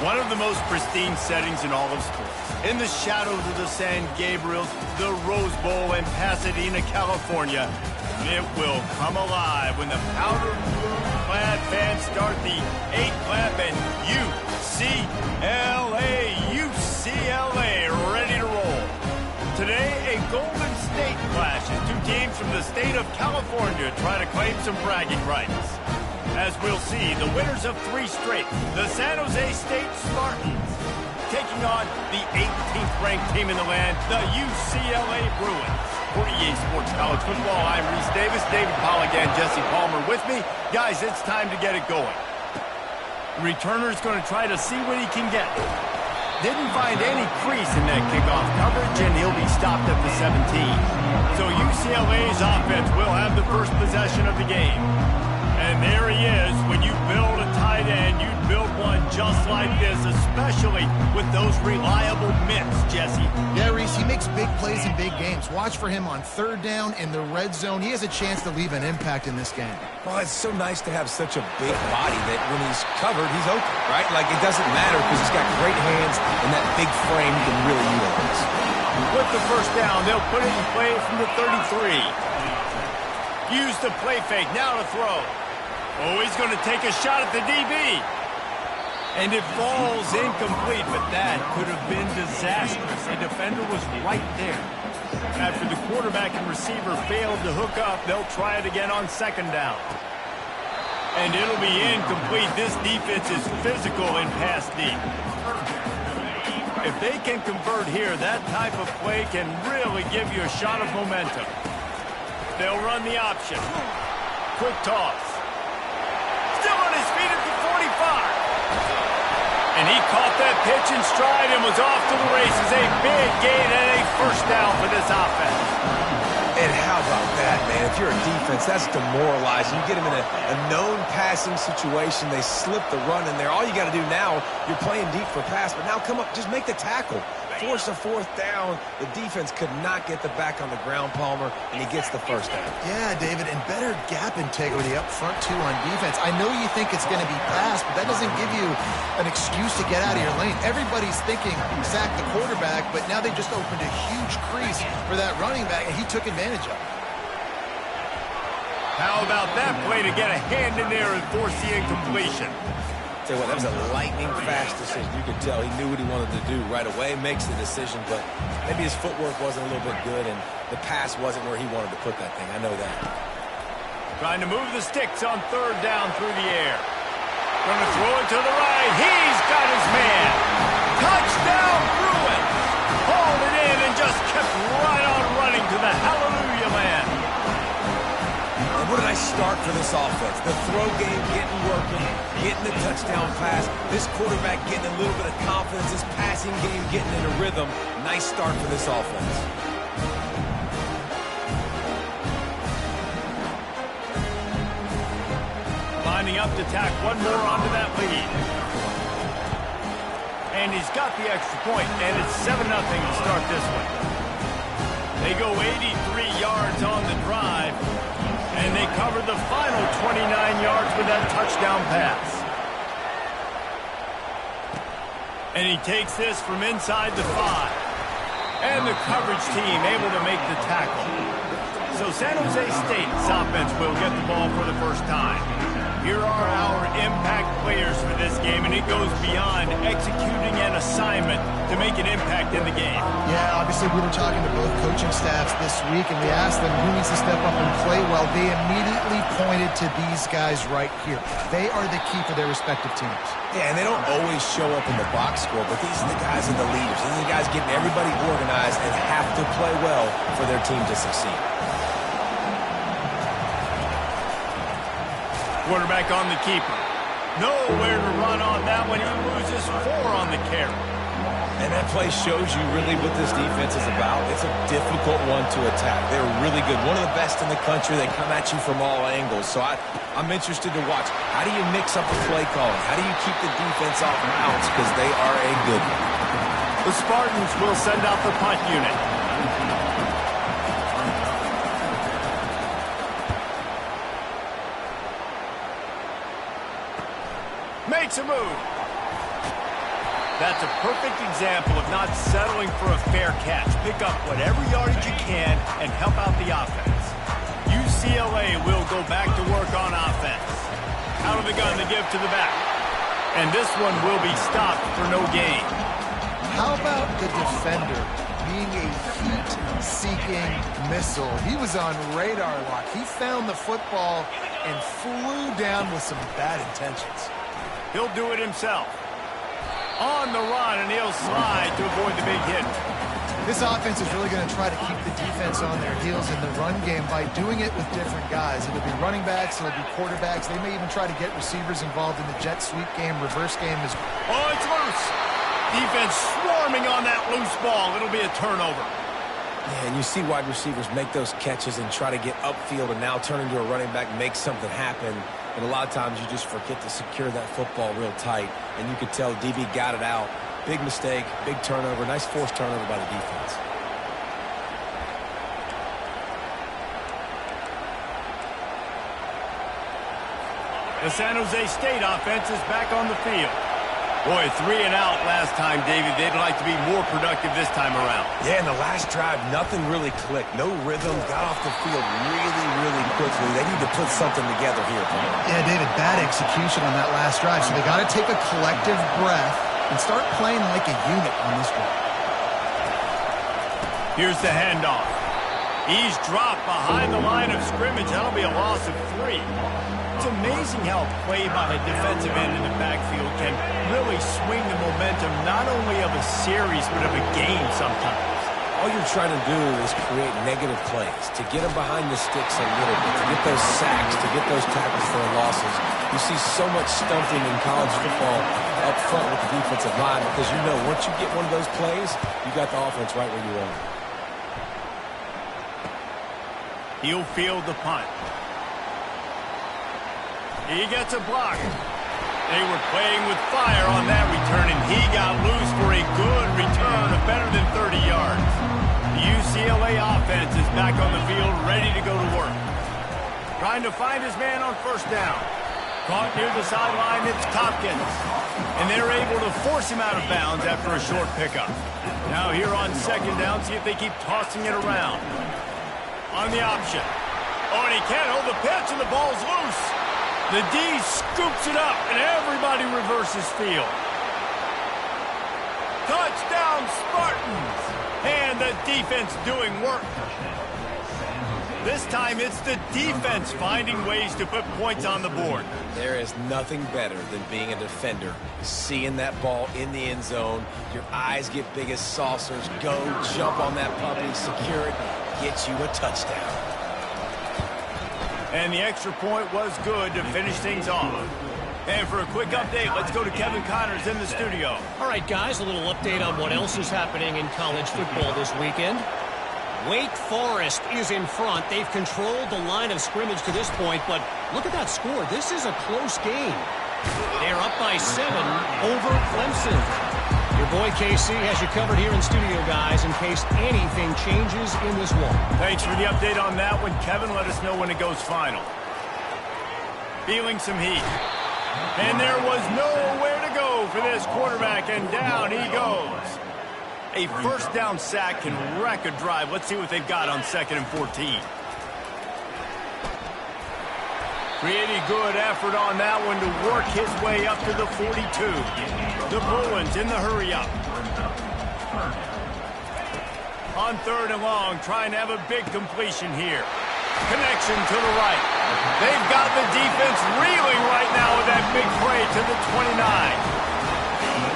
One of the most pristine settings in all of sports. In the shadows of the San Gabriels, the Rose Bowl in Pasadena, California, it will come alive when the powder blue-clad fans start the 8-clap and UCLA ready to roll. Today, a Golden State clash as two teams from the state of California try to claim some bragging rights. As we'll see, the winners of 3 straight, the San Jose State Spartans, taking on the 18th ranked team in the land, the UCLA Bruins. For EA Sports College Football, I'm Reese Davis, David Polligan, Jesse Palmer with me. Guys, it's time to get it going. Returner's going to try to see what he can get. Didn't find any crease in that kickoff coverage, and he'll be stopped at the 17. So UCLA's offense will have the first possession of the game. And there he is. When you build a tight end, you build one just like this, especially with those reliable mitts, Jesse. Yeah, Reese, he makes big plays in big games. Watch for him on 3rd down in the red zone. He has a chance to leave an impact in this game. Well, it's so nice to have such a big body that when he's covered, he's open, right? Like, it doesn't matter because he's got great hands and that big frame he can really utilize. With the first down, they'll put it in play from the 33. Use the play fake, now to throw. Oh, he's going to take a shot at the DB. And it falls incomplete, but that could have been disastrous. A defender was right there. After the quarterback and receiver failed to hook up, they'll try it again on 2nd down. And it'll be incomplete. This defense is physical in pass deep. If they can convert here, that type of play can really give you a shot of momentum. They'll run the option. Quick toss. Still on his feet at the 45. And he caught that pitch in stride and was off to the races. A big gain and a first down for this offense. And how about that, man? If you're a defense, that's demoralizing. You get them in a known passing situation. They slip the run in there. All you got to do now, you're playing deep for pass, but now come up, just make the tackle. Force a 4th down. The defense could not get the back on the ground, Palmer, and he gets the first down. Yeah, David, and better gap integrity up front, too, on defense. I know you think it's going to be pass, but that doesn't give you an excuse to get out of your lane. Everybody's thinking sack the quarterback, but now they just opened a huge crease for that running back, and he took advantage of it. How about that play to get a hand in there and force the incompletion? Tell you what, that was a lightning-fast decision. You could tell he knew what he wanted to do right away, makes the decision, but maybe his footwork wasn't a little bit good, and the pass wasn't where he wanted to put that thing. I know that. Trying to move the sticks on 3rd down through the air. Going to throw it to the right. He's got his man. Touchdown, Bruins! Hauled it in and just kept right on running to the hallelujah land. And what a nice start for this offense. The throw game getting working, getting the touchdown pass. This quarterback getting a little bit of confidence. This passing game getting in a rhythm. Nice start for this offense. Lining up to tack one more onto that lead. And he's got the extra point, and it's 7-0 to start this one. They go 83 yards on the drive. And they cover the final 29 yards with that touchdown pass. And he takes this from inside the 5. And the coverage team able to make the tackle. So San Jose State's offense will get the ball for the first time. Here are our impact players for this game, and it goes beyond executing an assignment to make an impact in the game. Yeah, obviously we were talking to both coaching staffs this week, and we asked them who needs to step up and play well. They immediately pointed to these guys right here. They are the key for their respective teams. Yeah, and they don't always show up in the box score, but these are the guys and the leaders. These are the guys getting everybody organized and have to play well for their team to succeed. Quarterback on the keeper. Nowhere to run on that one. He loses 4 on the carry. And that play shows you really what this defense is about. It's a difficult one to attack. They're really good. One of the best in the country. They come at you from all angles. So I'm interested to watch. How do you mix up the play calling? How do you keep the defense off routes? Because they are a good one. The Spartans will send out the punt unit. Makes a move. That's a perfect example of not settling for a fair catch. Pick up whatever yardage you can and help out the offense. UCLA will go back to work on offense. Out of the gun to give to the back. And this one will be stopped for no gain. How about the defender being a heat-seeking missile? He was on radar lock. He found the football and flew down with some bad intentions. He'll do it himself. On the run, and he'll slide to avoid the big hit. This offense is really going to try to keep the defense on their heels in the run game by doing it with different guys. It'll be running backs, it'll be quarterbacks. They may even try to get receivers involved in the jet sweep game, reverse game. Oh, it's loose. Defense swarming on that loose ball. It'll be a turnover. Yeah, and you see wide receivers make those catches and try to get upfield and now turn into a running back, make something happen. And a lot of times you just forget to secure that football real tight. And you could tell DB got it out. Big mistake, big turnover, nice forced turnover by the defense. The San Jose State offense is back on the field. Boy, 3 and out last time, David. They'd like to be more productive this time around. Yeah, in the last drive, nothing really clicked. No rhythm, got off the field really, really quickly. They need to put something together here. Yeah, David, bad execution on that last drive. So they got to take a collective breath and start playing like a unit on this one. Here's the handoff. He's dropped behind the line of scrimmage. That'll be a loss of 3. It's amazing how play by a defensive end in the backfield can really swing the momentum not only of a series but of a game sometimes. All you're trying to do is create negative plays, to get them behind the sticks a little bit, to get those sacks, to get those tackles for losses. You see so much stumping in college football up front with the defensive line because you know once you get one of those plays, you got the offense right where you want it. He'll field the punt. He gets a block. They were playing with fire on that return, and he got loose for a good return of better than 30 yards. The UCLA offense is back on the field, ready to go to work. Trying to find his man on first down. Caught near the sideline, it's Tompkins. And they're able to force him out of bounds after a short pickup. Now here on second down, see if they keep tossing it around. On the option. Oh, and he can't hold the pitch, and the ball's loose. The D scoops it up, and everybody reverses field. Touchdown, Spartans! And the defense doing work. This time, it's the defense finding ways to put points on the board. There is nothing better than being a defender. Seeing that ball in the end zone, your eyes get big as saucers. Go, jump on that puppy, secure it, get you a touchdown. And the extra point was good to finish things off. And for a quick update, let's go to Kevin Connors in the studio. All right, guys, a little update on what else is happening in college football this weekend. Wake Forest is in front. They've controlled the line of scrimmage to this point, but look at that score. This is a close game. They're up by 7 over Clemson. Your boy KC has you covered here in studio, guys, in case anything changes in this one. Thanks for the update on that one, Kevin. Let us know when it goes final. Feeling some heat. And there was nowhere to go for this quarterback, and down he goes. A first down sack can wreck a drive. Let's see what they've got on 2nd and 14. Pretty good effort on that one to work his way up to the 42. The Bruins in the hurry-up. On 3rd and long, trying to have a big completion here. Connection to the right. They've got the defense reeling right now with that big play to the 29.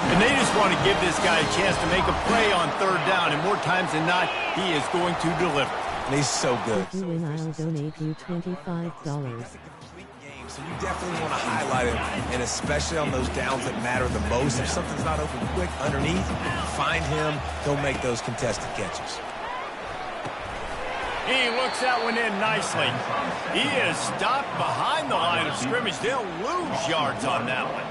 And they just want to give this guy a chance to make a play on 3rd down, and more times than not, he is going to deliver. And he's so good. If you win, I'll donate you $25. So you definitely want to highlight him, and especially on those downs that matter the most. If something's not open quick underneath, find him. Go make those contested catches. He looks that one in nicely. He is stopped behind the line of scrimmage. They'll lose yards on that one.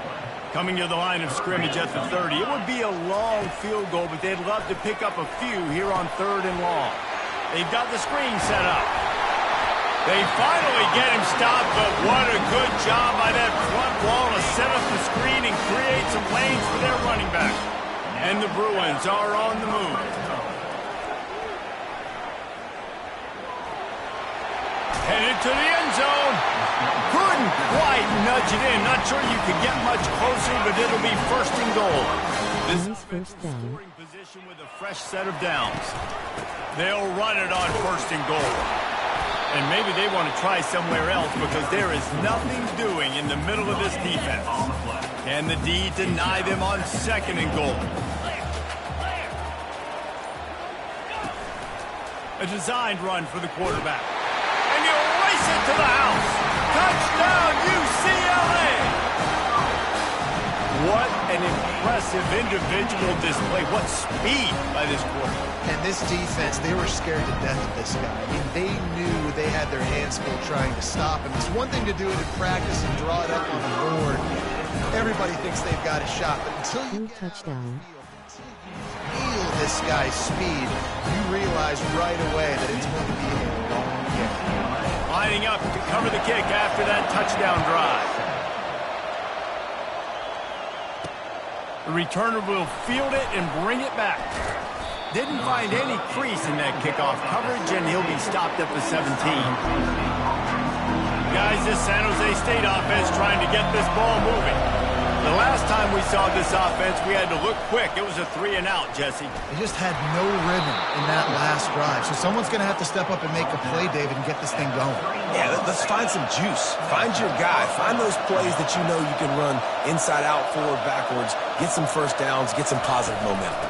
Coming to the line of scrimmage at the 30. It would be a long field goal, but they'd love to pick up a few here on 3rd and long. They've got the screen set up. They finally get him stopped, but what a good job by that front wall to set up the screen and create some lanes for their running back. And the Bruins are on the move. Headed to the end zone. Couldn't quite nudge it in. Not sure you could get much closer, but it'll be first and goal. This is first down. Scoring position with a fresh set of downs. They'll run it on first and goal. And maybe they want to try somewhere else because there is nothing doing in the middle of this defense. Can the D deny them on second and goal? A designed run for the quarterback. And he'll race it to the house. Touchdown, UCLA! What an impressive individual display. What speed by this quarterback. And this defense, they were scared to death of this guy. I mean, they knew they had their hands full trying to stop him. It's one thing to do it in practice and draw it up on the board. Everybody thinks they've got a shot, but until you feel this guy's speed, you realize right away that it's going to be a long kick. Lining up to cover the kick after that touchdown drive. The returner will field it and bring it back. Didn't find any crease in that kickoff coverage, and he'll be stopped at the 17. Guys, this San Jose State offense trying to get this ball moving. The last time we saw this offense, we had to look quick. It was a 3-and-out, Jesse. They just had no rhythm in that last drive. So someone's going to have to step up and make a play, David, and get this thing going. Yeah, let's find some juice. Find your guy. Find those plays that you know you can run inside out, forward, backwards. Get some first downs. Get some positive momentum.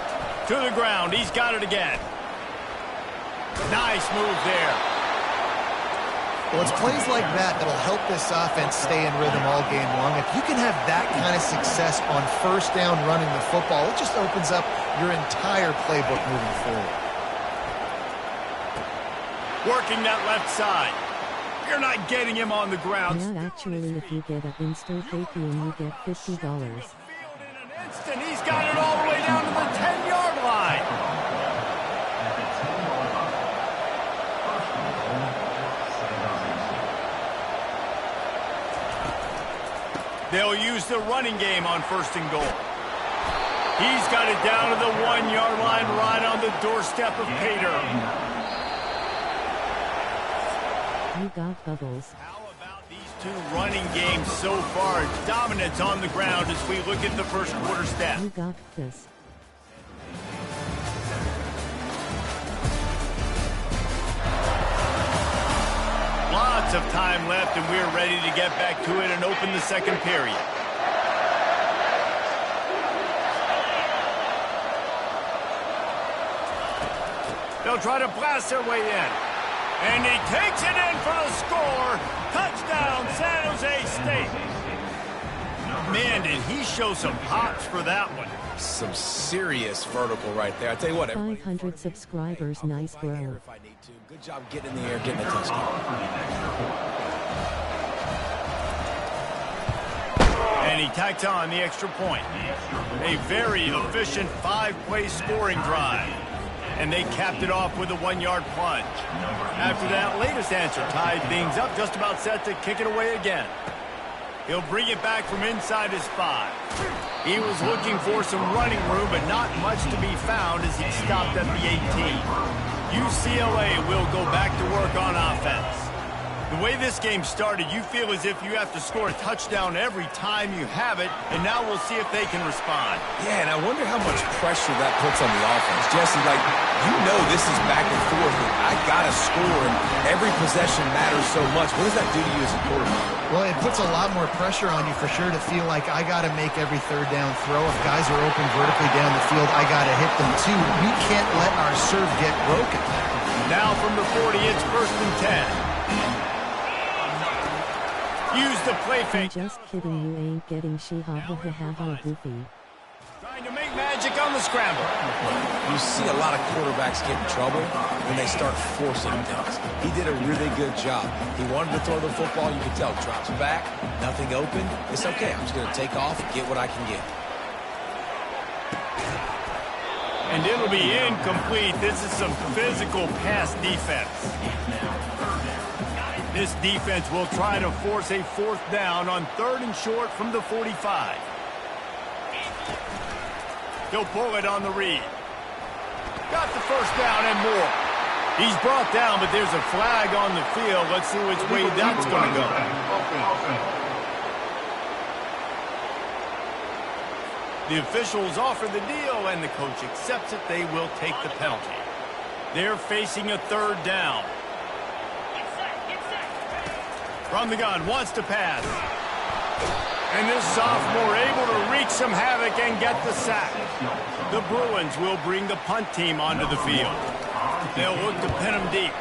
To the ground. He's got it again. Nice move there. Well, it's plays like that that'll help this offense stay in rhythm all game long. If you can have that kind of success on first down running the football, it just opens up your entire playbook moving forward. Working that left side. You're not getting him on the ground. Yeah, actually, if you get a instant ATM, you get $50. He's got it all the way down to the 10-yard line. They'll use the running game on first and goal. He's got it down to the 1-yard line right on the doorstep of Pater. You got bubbles. How about these two running games so far? Dominance on the ground as we look at the first quarter stats. You got this. Lots of time left, and we're ready to get back to it and open the second period. They'll try to blast their way in. And he takes it in for the score. Touchdown, San Jose State. Man, did he show some hops for that one. Some serious vertical right there. I tell you what, 500 subscribers, nice bro. If I need to. Good job getting in the air, getting a touchdown. And he tacks on the extra point. A very efficient 5-play scoring drive. And they capped it off with a 1-yard plunge. After that latest answer tied things up, just about set to kick it away again. He'll bring it back from inside his 5. He was looking for some running room, but not much to be found as he stopped at the 18. UCLA will go back to work on offense. The way this game started, you feel as if you have to score a touchdown every time you have it, and now we'll see if they can respond. Yeah, and I wonder how much pressure that puts on the offense. Jesse, like, you know this is back and forth. I got to score, and every possession matters so much. What does that do to you as a quarterback? Well, it puts a lot more pressure on you for sure to feel like I got to make every third down throw. If guys are open vertically down the field, I got to hit them too. We can't let our serve get broken. Now from the 40, it's first and 10. Use the play fake. I'm just kidding, you ain't getting she-ha-ha-ha-ha goofy. Trying to make magic on the scramble. You see a lot of quarterbacks get in trouble when they start forcing things. He did a really good job. He wanted to throw the football. You can tell. Drops back, nothing open. It's okay. I'm just going to take off and get what I can get. And it'll be incomplete. This is some physical pass defense. This defense will try to force a 4th down on 3rd and short from the 45. He'll pull it on the read. Got the first down and more. He's brought down, but there's a flag on the field. Let's see which way that's going to go. The officials offer the deal, and the coach accepts it. They will take the penalty. They're facing a third down. From the gun, wants to pass. And this sophomore able to wreak some havoc and get the sack. The Bruins will bring the punt team onto the field. They'll look to pin him deep.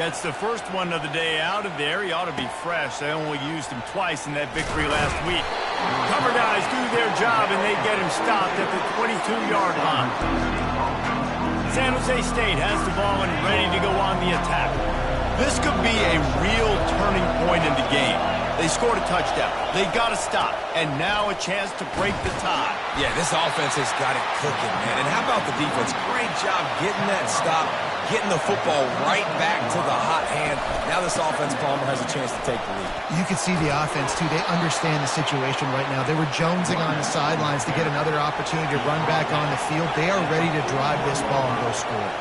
Gets the first one of the day out of there. He ought to be fresh. They only used him twice in that victory last week. Cover guys do their job, and they get him stopped at the 22-yard line. San Jose State has the ball and ready to go on the attack. This could be a real turning point in the game. They scored a touchdown. They got to stop. And now a chance to break the tie. Yeah, this offense has got it cooking, man. And how about the defense? Great job getting that stop, getting the football right back to the hot hand. Now this offense, Palmer, has a chance to take the lead. You can see the offense, too. They understand the situation right now. They were jonesing on the sidelines to get another opportunity to run back on the field. They are ready to drive this ball and go score.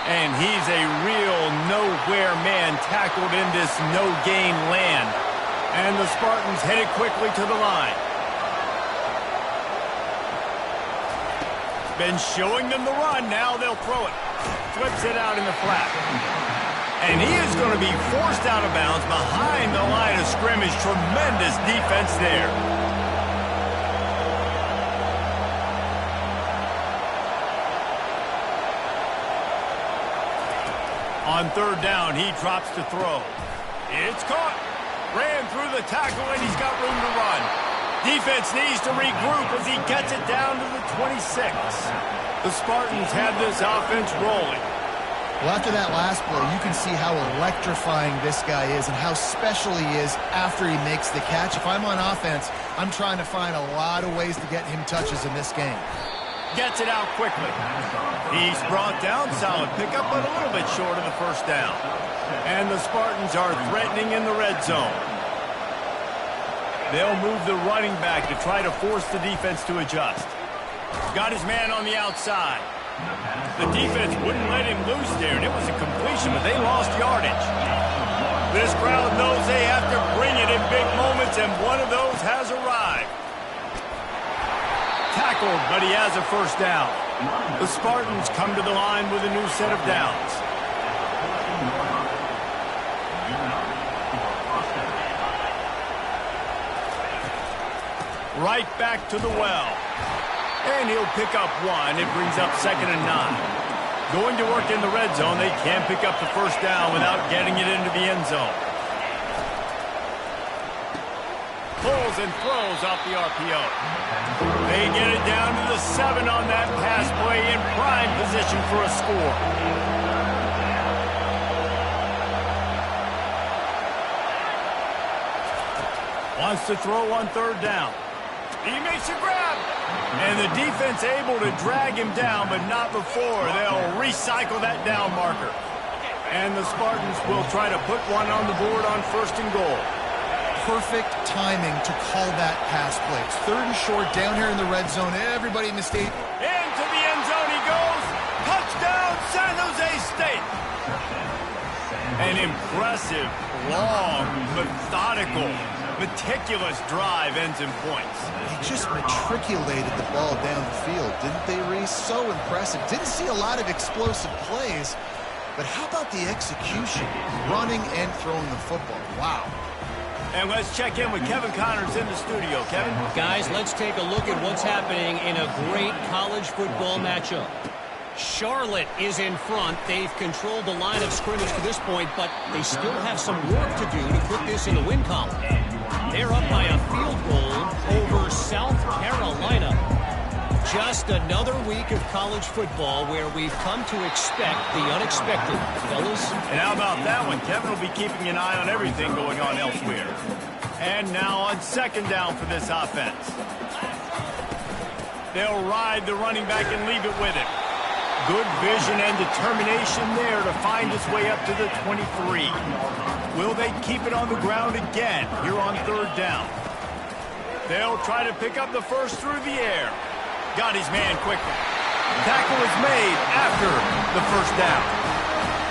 And he's a real nowhere man tackled in this no-gain land. And the Spartans headed quickly to the line. Been showing them the run. Now they'll throw it. Flips it out in the flat. And he is going to be forced out of bounds behind the line of scrimmage. Tremendous defense there. On third down, he drops to throw. It's caught. Ran through the tackle, and he's got room to run. Defense needs to regroup as he gets it down to the 26. The Spartans have this offense rolling. Well, after that last play, you can see how electrifying this guy is and how special he is after he makes the catch. If I'm on offense, I'm trying to find a lot of ways to get him touches in this game. Gets it out quickly. He's brought down. Solid pickup, but a little bit short of the first down. And the Spartans are threatening in the red zone. They'll move the running back to try to force the defense to adjust. Got his man on the outside. The defense wouldn't let him loose there, and it was a completion, but they lost yardage. This crowd knows they have to bring it in big moments, and one of those has arrived. Tackled, but he has a first down. The Spartans come to the line with a new set of downs. Right back to the well. And he'll pick up one. It brings up 2nd and 9. Going to work in the red zone. They can't pick up the first down without getting it into the end zone. Pulls and throws off the RPO. They get it down to the 7 on that pass play in prime position for a score. Wants to throw on third down. He makes a grab. And the defense able to drag him down, but not before. They'll recycle that down marker. And the Spartans will try to put one on the board on 1st and goal. Perfect timing to call that pass play. It's 3rd and short down here in the red zone. Everybody in the state. Into the end zone he goes. Touchdown, San Jose State. An impressive, long, methodical, meticulous drive ends in points. They just matriculated the ball down the field, didn't they, Reese? So impressive. Didn't see a lot of explosive plays, but how about the execution? Running and throwing the football. Wow. And let's check in with Kevin Connors in the studio. Kevin? Guys, let's take a look at what's happening in a great college football matchup. Charlotte is in front. They've controlled the line of scrimmage to this point, but they still have some work to do to put this in the win column. They're up by a field goal over South Carolina. Just another week of college football where we've come to expect the unexpected, fellas. And how about that one? Kevin will be keeping an eye on everything going on elsewhere. And now on 2nd down for this offense. They'll ride the running back and leave it with him. Good vision and determination there to find his way up to the 23. Will they keep it on the ground again here on 3rd down? They'll try to pick up the first through the air. Got his man quickly. Tackle is made after the first down.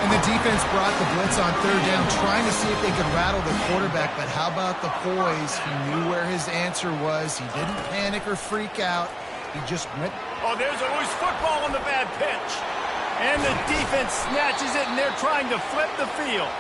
And the defense brought the blitz on third down, trying to see if they could rattle the quarterback. But how about the poise? He knew where his answer was. He didn't panic or freak out. He just went. Oh, there's a loose football on the bad pitch. And the defense snatches it, and they're trying to flip the field.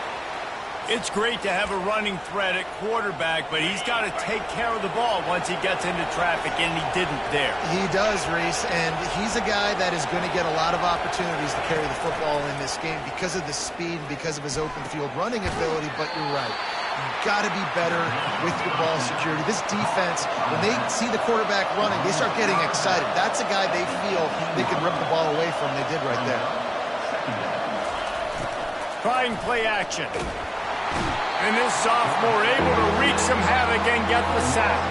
It's great to have a running threat at quarterback, but he's got to take care of the ball once he gets into traffic, and he didn't there. He does, Reese, and he's a guy that is going to get a lot of opportunities to carry the football in this game because of the speed and because of his open field running ability, but you're right. You've got to be better with your ball security. This defense, when they see the quarterback running, they start getting excited. That's a guy they feel they can rip the ball away from. They did right there. Trying play action. And this sophomore able to wreak some havoc and get the sack.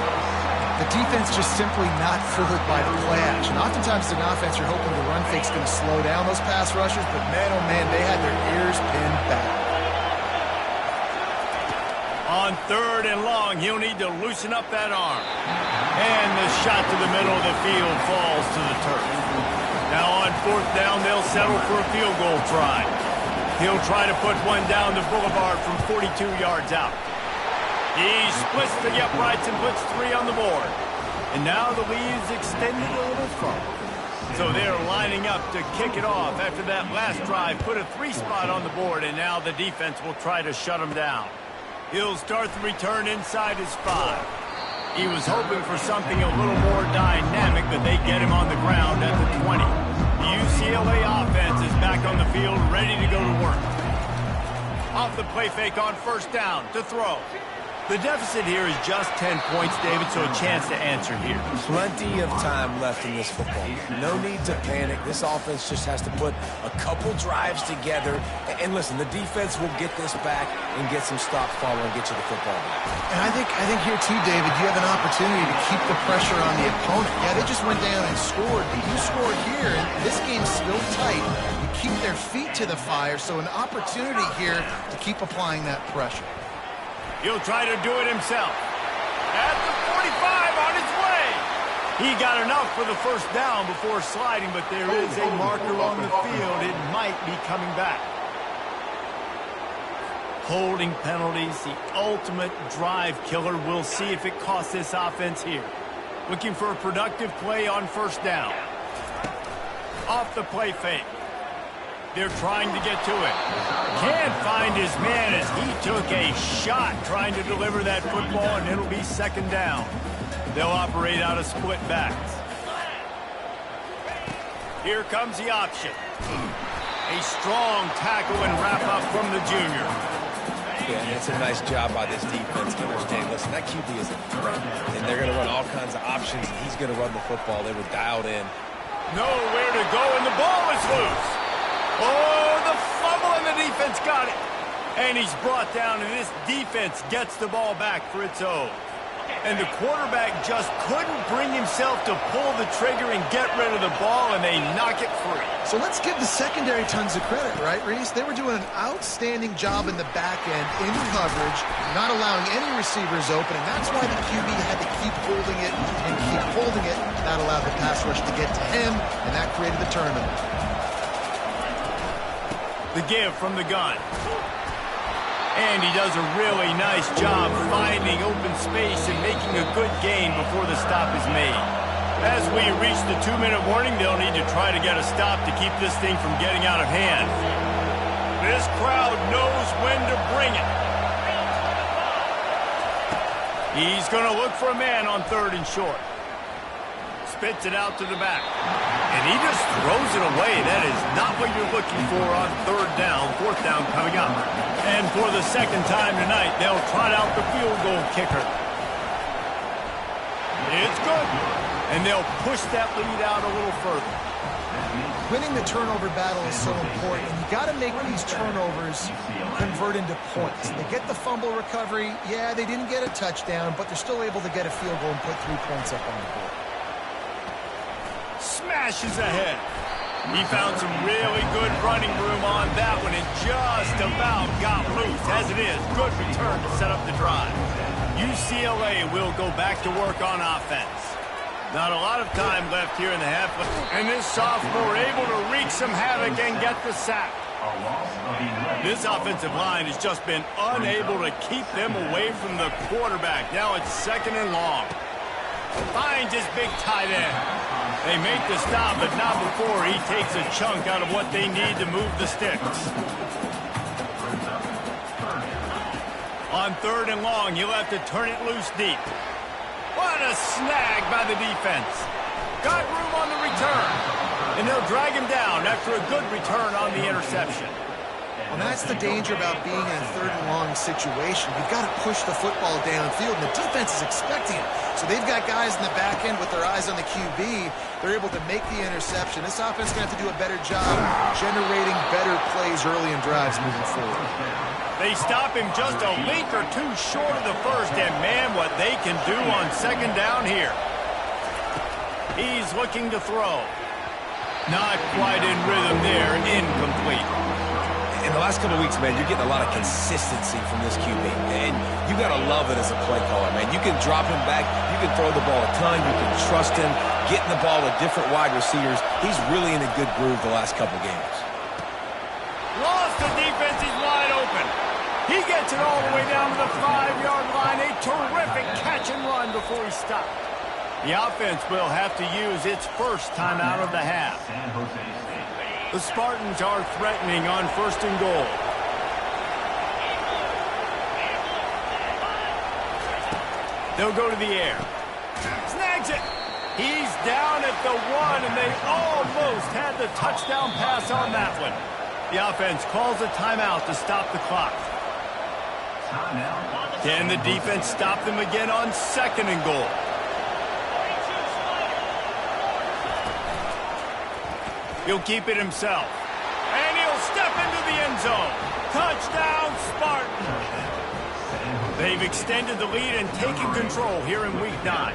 The defense just simply not fooled by the play action. Oftentimes in offense, you're hoping the run fake's going to slow down those pass rushers, but man, oh man, they had their ears pinned back. On third and long, he'll need to loosen up that arm. And the shot to the middle of the field falls to the turf. Now on fourth down, they'll settle for a field goal try. He'll try to put one down the boulevard from 42 yards out. He splits the uprights and puts 3 on the board. And now the lead is extended a little further. So they're lining up to kick it off after that last drive. Put a 3 spot on the board, and now the defense will try to shut him down. He'll start the return inside his 5. He was hoping for something a little more dynamic, but they get him on the ground at the 20. The UCLA offense is back on the field, ready to go to work. Off the play fake on first down to throw. The deficit here is just 10 points, David, so a chance to answer here. Plenty of time left in this football game. No need to panic. This offense just has to put a couple drives together. And listen, the defense will get this back and get some stops following and get you the football back. And I think here too, David, you have an opportunity to keep the pressure on the opponent. Yeah, they just went down and scored, but you scored here, and this game's still tight. You keep their feet to the fire, so an opportunity here to keep applying that pressure. He'll try to do it himself. At the 45 on his way. He got enough for the first down before sliding, but there is a marker on the field. It might be coming back. Holding penalties, the ultimate drive killer. We'll see if it costs this offense here. Looking for a productive play on first down. Off the play fake. They're trying to get to it. Can't find his man as he took a shot trying to deliver that football, and it'll be second down. They'll operate out of split backs. Here comes the option. A strong tackle and wrap up from the junior. Yeah, it's a nice job by this defense. Understand, listen, that QB is a threat, and they're going to run all kinds of options, and he's going to run the football. They were dialed in. Nowhere to go, and the ball is loose. Oh, the fumble, and the defense got it. And he's brought down, and this defense gets the ball back for its own. And the quarterback just couldn't bring himself to pull the trigger and get rid of the ball, and they knock it free. So let's give the secondary tons of credit, right, Reese? They were doing an outstanding job in the back end, in coverage, not allowing any receivers open, and that's why the QB had to keep holding it and keep holding it. That allowed the pass rush to get to him, and that created the turnover. The give from the gun. And he does a really nice job finding open space and making a good gain before the stop is made. As we reach the 2-minute warning, they'll need to try to get a stop to keep this thing from getting out of hand. This crowd knows when to bring it. He's going to look for a man on third and short. Spits it out to the back. And he just throws it away. That is not what you're looking for on third down. Fourth down coming up. And for the second time tonight, they'll trot out the field goal kicker. It's good. And they'll push that lead out a little further. Winning the turnover battle is so important. You got to make these turnovers convert into points. They get the fumble recovery. Yeah, they didn't get a touchdown, but they're still able to get a field goal and put 3 points up on the board. Smashes ahead. He found some really good running room on that one and just about got loose. As it is, good return to set up the drive. UCLA will go back to work on offense. Not a lot of time left here in the half. And this sophomore able to wreak some havoc and get the sack. This offensive line has just been unable to keep them away from the quarterback. Now it's 2nd and long. Finds his big tight end. They make the stop, but not before he takes a chunk out of what they need to move the sticks. On 3rd and long, you'll have to turn it loose deep. What a snag by the defense. Got room on the return. And they'll drag him down after a good return on the interception. Well, that's the danger about being in a 3rd and long situation. You've got to push the football downfield, and the defense is expecting it. So they've got guys in the back end with their eyes on the QB. They're able to make the interception. This offense is going to have to do a better job generating better plays early in drives moving forward. They stop him just a link or two short of the first, and man, what they can do on 2nd down here. He's looking to throw. Not quite in rhythm there, incomplete. In the last couple of weeks, man, you're getting a lot of consistency from this QB. And you got to love it as a play caller, man. You can drop him back. You can throw the ball a ton. You can trust him, getting the ball with different wide receivers. He's really in a good groove the last couple games. Lost the defense. He's wide open. He gets it all the way down to the 5-yard line. A terrific catch and run before he stopped. The offense will have to use its first timeout of the half. The Spartans are threatening on 1st and goal. They'll go to the air. Snags it. He's down at the 1, and they almost had the touchdown pass on that one. The offense calls a timeout to stop the clock. Can the defense stop them again on 2nd and goal? He'll keep it himself. And he'll step into the end zone. Touchdown, Spartans. They've extended the lead and taken control here in Week 9.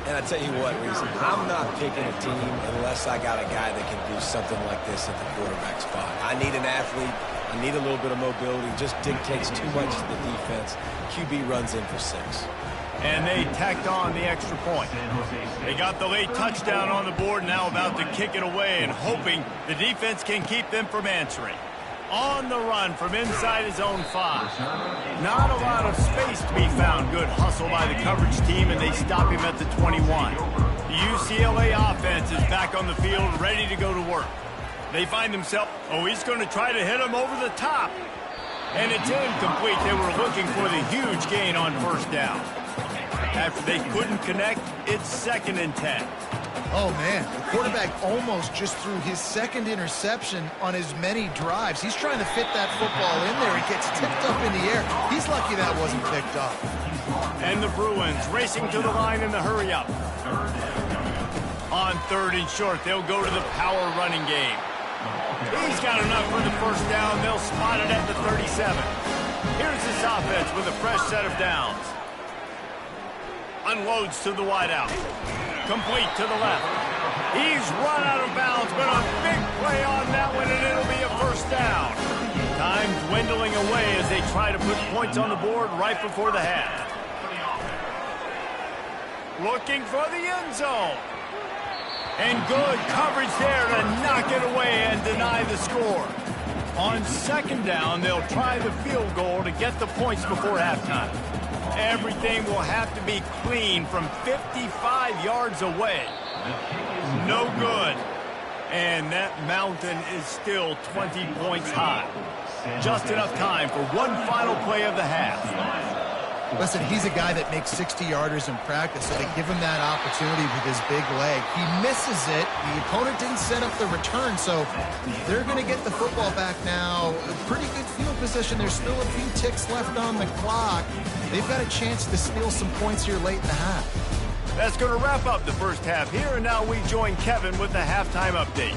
And I tell you what, Reese, I'm not picking a team unless I got a guy that can do something like this at the quarterback spot. I need an athlete. I need a little bit of mobility. Just dictates too much to the defense. QB runs in for 6. And they tacked on the extra point. They got the late touchdown on the board, now about to kick it away and hoping the defense can keep them from answering. On the run from inside his own 5. Not a lot of space to be found. Good hustle by the coverage team, and they stop him at the 21. The UCLA offense is back on the field, ready to go to work. They find themselves, he's going to try to hit him over the top. And it's incomplete. They were looking for the huge gain on 1st down. After they couldn't connect, it's 2nd and 10. Oh, man, the quarterback almost just threw his 2nd interception on as many drives. He's trying to fit that football in there. It gets tipped up in the air. He's lucky that wasn't picked up. And the Bruins racing to the line in the hurry-up. On 3rd and short, they'll go to the power running game. He's got enough for the 1st down. They'll spot it at the 37. Here's this offense with a fresh set of downs. Unloads to the wideout. Complete to the left. He's run out of bounds, but a big play on that one, and it'll be a 1st down. Time dwindling away as they try to put points on the board right before the half. Looking for the end zone. And good coverage there to knock it away and deny the score. On 2nd down, they'll try the field goal to get the points before halftime. Everything will have to be clean from 55 yards away. No good. And that mountain is still 20 points high. Just enough time for one final play of the half. Listen, he's a guy that makes 60-yarders in practice, so they give him that opportunity with his big leg. He misses it. The opponent didn't set up the return, so they're going to get the football back now. A pretty good field position. There's still a few ticks left on the clock. They've got a chance to steal some points here late in the half. That's going to wrap up the first half here, and now we join Kevin with the halftime update.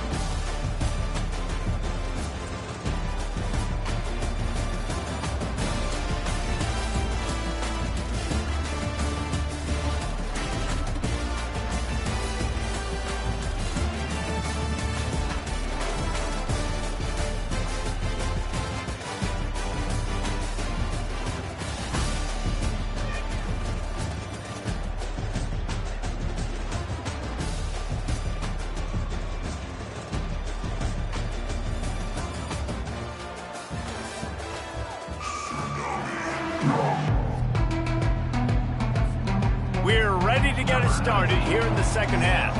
We're ready to get it started here in the second half.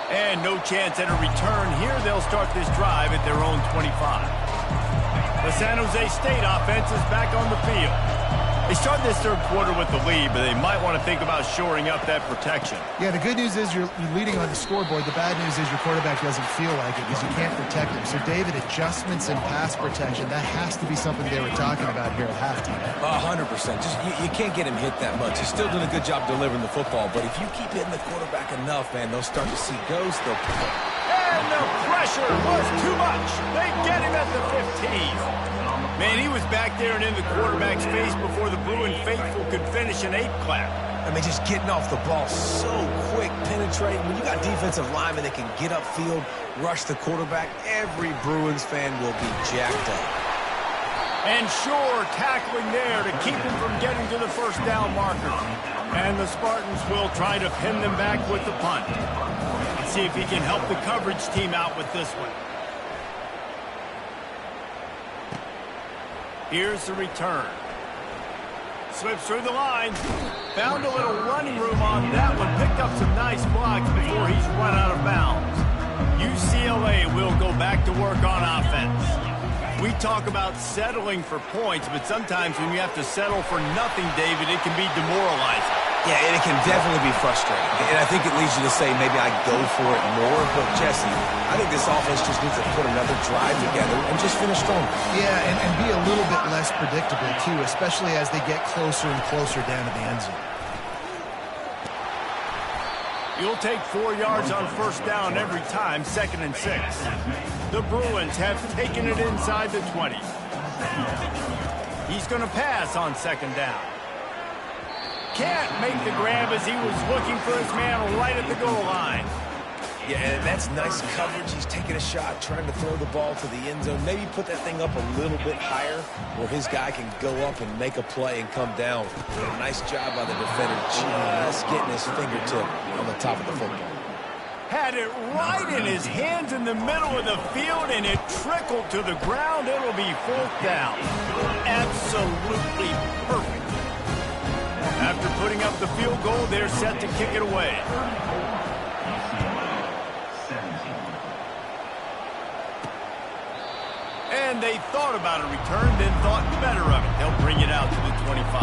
And no chance at a return here. They'll start this drive at their own 25. The San Jose State offense is back on the field. They start this third quarter with the lead, but they might want to think about shoring up that protection. Yeah, the good news is you're leading on the scoreboard. The bad news is your quarterback doesn't feel like it because you can't protect him. So, David, adjustments in pass protection, that has to be something they were talking about here at halftime. 100%. Just you can't get him hit that much. He's still doing a good job delivering the football, but if you keep hitting the quarterback enough, man, they'll start to see ghosts. They'll pick up. And the pressure was too much. They get him at the 15. Man, he was back there and in the quarterback's face before the Bruin faithful could finish an 8-clap. I mean, just getting off the ball so quick, penetrating. When you got defensive linemen that can get upfield, rush the quarterback, every Bruins fan will be jacked up. And sure, tackling there to keep him from getting to the first down marker. And the Spartans will try to pin them back with the punt. Let's see if he can help the coverage team out with this one. Here's the return. Slips through the line. Found a little running room on that one. Picked up some nice blocks before he's run out of bounds. UCLA will go back to work on offense. We talk about settling for points, but sometimes when you have to settle for nothing, David, it can be demoralizing. Yeah, and it can definitely be frustrating. And I think it leads you to say maybe I go for it more. But, Jesse, I think this offense just needs to put another drive together and just finish strong. Yeah, and be a little bit less predictable, too, especially as they get closer and closer down to the end zone. You'll take 4 yards on first down every time, 2nd and 6. The Bruins have taken it inside the 20. He's going to pass on 2nd down. Can't make the grab as he was looking for his man right at the goal line. Yeah, and that's nice coverage. He's taking a shot, trying to throw the ball to the end zone. Maybe put that thing up a little bit higher where his guy can go up and make a play and come down. Nice job by the defender, just getting his fingertip on the top of the football. Had it right in his hands in the middle of the field, and it trickled to the ground. It'll be 4th down. Absolutely perfect. After putting up the field goal, they're set to kick it away. And they thought about a return, then thought better of it. They'll bring it out to the 25.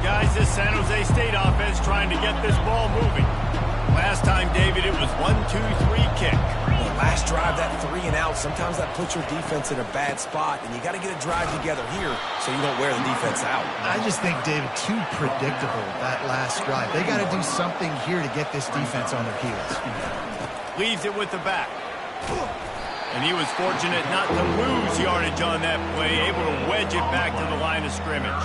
Guys, this San Jose State offense trying to get this ball moving. Last time, David, it was 1-2-3 kick. Well, last drive, that 3 and out, sometimes that puts your defense in a bad spot, and you got to get a drive together here so you don't wear the defense out. I just think, David, too predictable that last drive. They got to do something here to get this defense on their heels. Leaves it with the back. And he was fortunate not to lose yardage on that play, able to wedge it back to the line of scrimmage.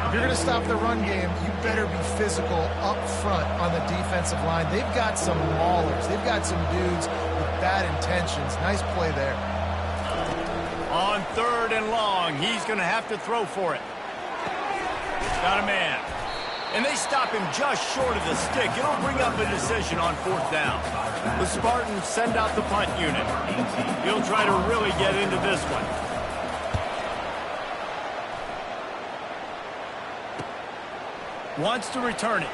If you're going to stop the run game, you better be physical up front on the defensive line. They've got some maulers. They've got some dudes with bad intentions. Nice play there. On 3rd and long, he's going to have to throw for it. Got a man. And they stop him just short of the stick. It'll bring up a decision on 4th down. The Spartans send out the punt unit. He'll try to really get into this one. Wants to return it.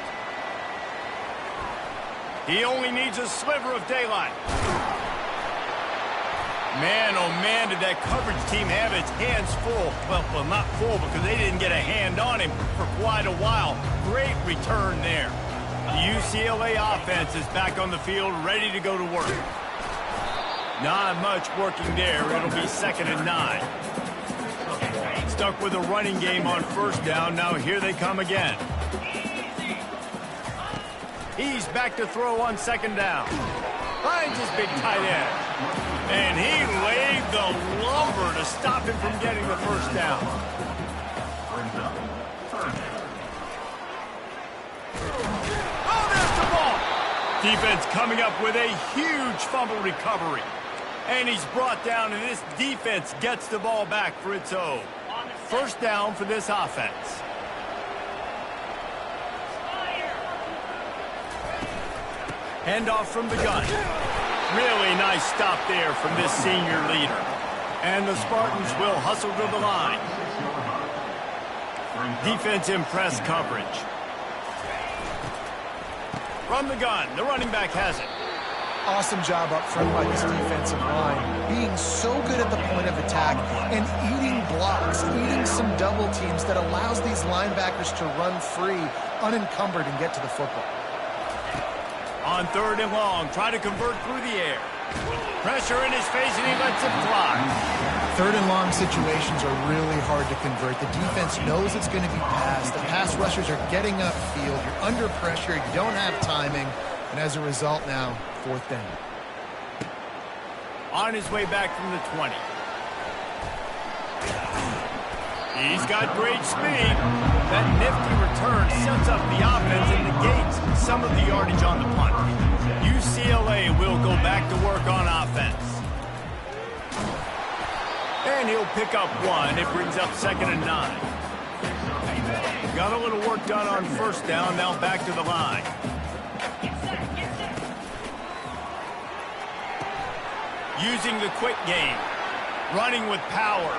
He only needs a sliver of daylight. Man, oh man, did that coverage team have its hands full. Well, not full because they didn't get a hand on him for quite a while. Great return there. The UCLA offense is back on the field, ready to go to work. Not much working there. It'll be 2nd and 9. Stuck with a running game on 1st down. Now here they come again. He's back to throw on 2nd down. Finds his big tight end. And he laid the lumber to stop him from getting the first down. Oh, there's the ball. Defense coming up with a huge fumble recovery. And he's brought down, and this defense gets the ball back for its own. 1st down for this offense. Handoff from the gun. Really nice stop there from this senior leader. And the Spartans will hustle to the line. Defense in press coverage. From the gun, the running back has it. Awesome job up front by this defensive line. Being so good at the point of attack and eating blocks, eating some double teams that allows these linebackers to run free, unencumbered, and get to the football. On 3rd and long, try to convert through the air. Pressure in his face, and he lets it fly. 3rd and long situations are really hard to convert. The defense knows it's going to be passed. The pass rushers are getting upfield. You're under pressure. You don't have timing. And as a result now, 4th down. On his way back from the 20. He's got great speed. That nifty return sets up the offense and negates some of the yardage on the punt. UCLA will go back to work on offense. And he'll pick up 1. It brings up 2nd and 9. Got a little work done on 1st down. Now back to the line. Using the quick game. Running with power.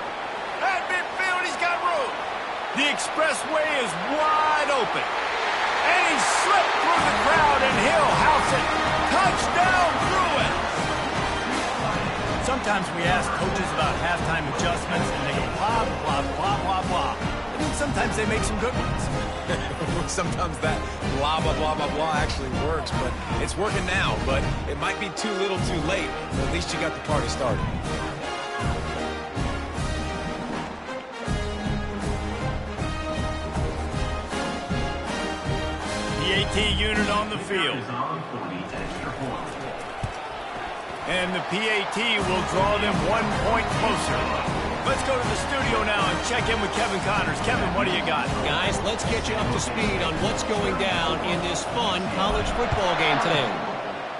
At midfield, he's got room. The expressway is wide open. And he slipped through the crowd, and he'll house it. Touchdown, Bruins! Sometimes we ask coaches about halftime adjustments, and they go blah, blah, blah, blah, blah. I mean, sometimes they make some good ones. Sometimes that blah, blah, blah, blah, blah actually works, but it's working now. But it might be too little too late, but at least you got the party started. PAT unit on the field. And the PAT will draw them 1 point closer. Let's go to the studio now and check in with Kevin Connors. Kevin, what do you got? Guys, let's get you up to speed on what's going down in this fun college football game today.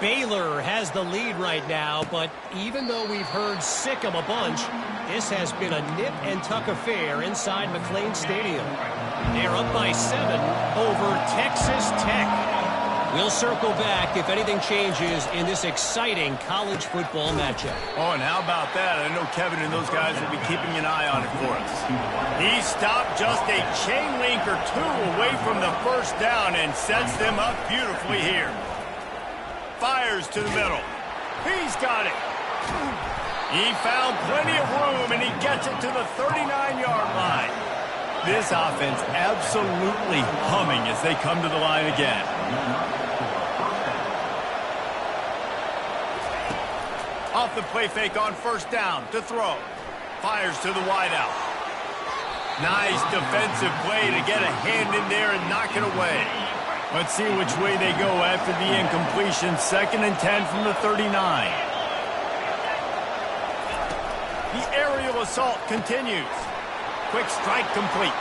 Baylor has the lead right now, but even though we've heard sick of a bunch, this has been a nip and tuck affair inside McLean Stadium. They're up by 7 over Texas Tech. We'll circle back if anything changes in this exciting college football matchup. Oh, and how about that? I know Kevin and those guys will be keeping an eye on it for us. He stopped just a chain link or 2 away from the 1st down and sets them up beautifully here. Fires to the middle. He's got it. He found plenty of room, and he gets it to the 39-yard line. This offense absolutely humming as they come to the line again. Off the play fake on 1st down to throw. Fires to the wideout. Nice defensive play to get a hand in there and knock it away. Let's see which way they go after the incompletion. 2nd and 10 from the 39. The aerial assault continues. Quick strike complete.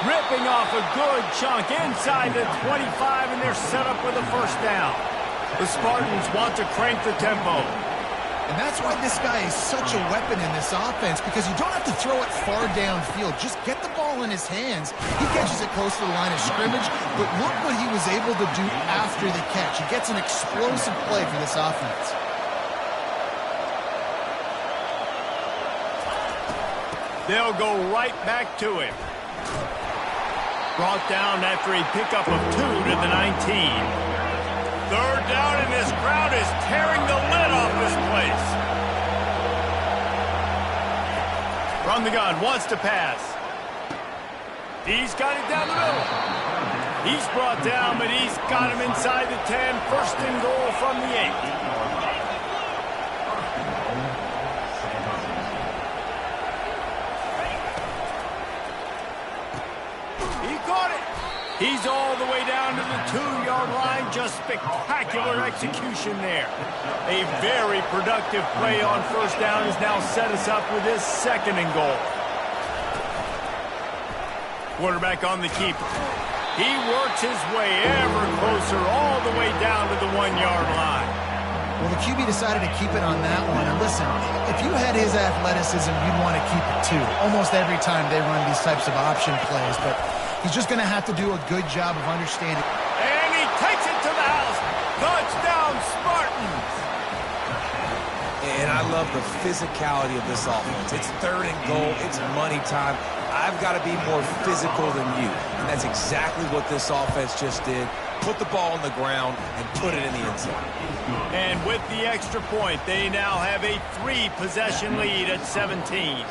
Ripping off a good chunk inside the 25, and they're set up with a 1st down. The Spartans want to crank the tempo. And that's why this guy is such a weapon in this offense, because you don't have to throw it far downfield. Just get the ball in his hands. He catches it close to the line of scrimmage, but look what he was able to do after the catch. He gets an explosive play for this offense. They'll go right back to him. Brought down after a pickup of 2 to the 19. 3rd down, and this crowd is tearing the lid off this place. From the gun, wants to pass. He's got it down the middle. He's brought down, but he's got him inside the 10. 1st and goal from the 8. He's all the way down to the 2-yard line. Just spectacular execution there. A very productive play on 1st down has now set us up with this 2nd and goal. Quarterback on the keeper. He works his way ever closer all the way down to the 1-yard line. Well, the QB decided to keep it on that one. And listen, if you had his athleticism, you'd want to keep it too. Almost every time they run these types of option plays, but he's just going to have to do a good job of understanding. And he takes it to the house. Touchdown, Spartans. And I love the physicality of this offense. It's 3rd and goal. It's money time. I've got to be more physical than you. And that's exactly what this offense just did. Put the ball on the ground and put it in the end zone. And with the extra point, they now have a 3-possession lead at 17.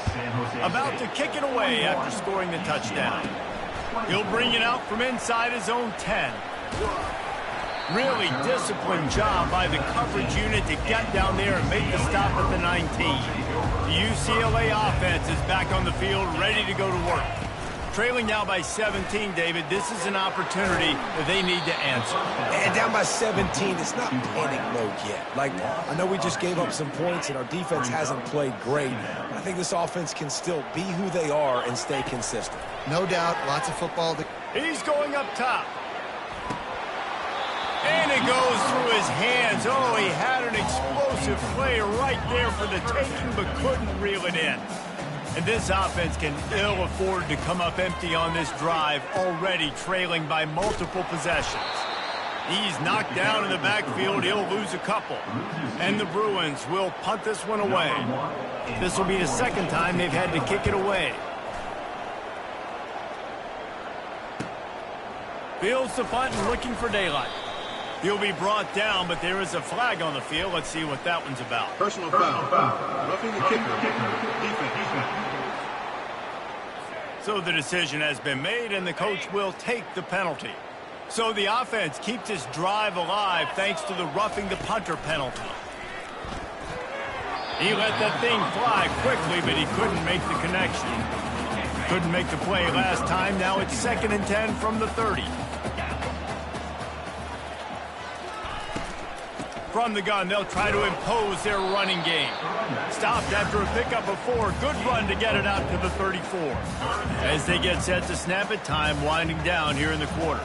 About to kick it away after scoring the touchdown. He'll bring it out from inside his own 10. Really disciplined job by the coverage unit to get down there and make the stop at the 19. The UCLA offense is back on the field, ready to go to work. Trailing now by 17, David, this is an opportunity that they need to answer. And down by 17, it's not panic mode yet. Like, I know we just gave up some points and our defense hasn't played great. I think this offense can still be who they are and stay consistent. No doubt, lots of football. He's going up top. And it goes through his hands. Oh, he had an explosive play right there for the taking, but couldn't reel it in. And this offense can ill afford to come up empty on this drive, already trailing by multiple possessions. He's knocked down in the backfield. He'll lose a couple. And the Bruins will punt this one away. This will be the 2nd time they've had to kick it away. Fields the punt and looking for daylight. He'll be brought down, but there is a flag on the field. Let's see what that one's about. Personal foul. Roughing the kicker. Defense. So the decision has been made, and the coach will take the penalty. So the offense keeps this drive alive thanks to the roughing the punter penalty. He let that thing fly quickly, but he couldn't make the connection. Couldn't make the play last time. Now it's 2nd and 10 from the 30. From the gun, they'll try to impose their running game. Stopped after a pickup of 4. Good run to get it out to the 34. As they get set to snap it, time winding down here in the quarter.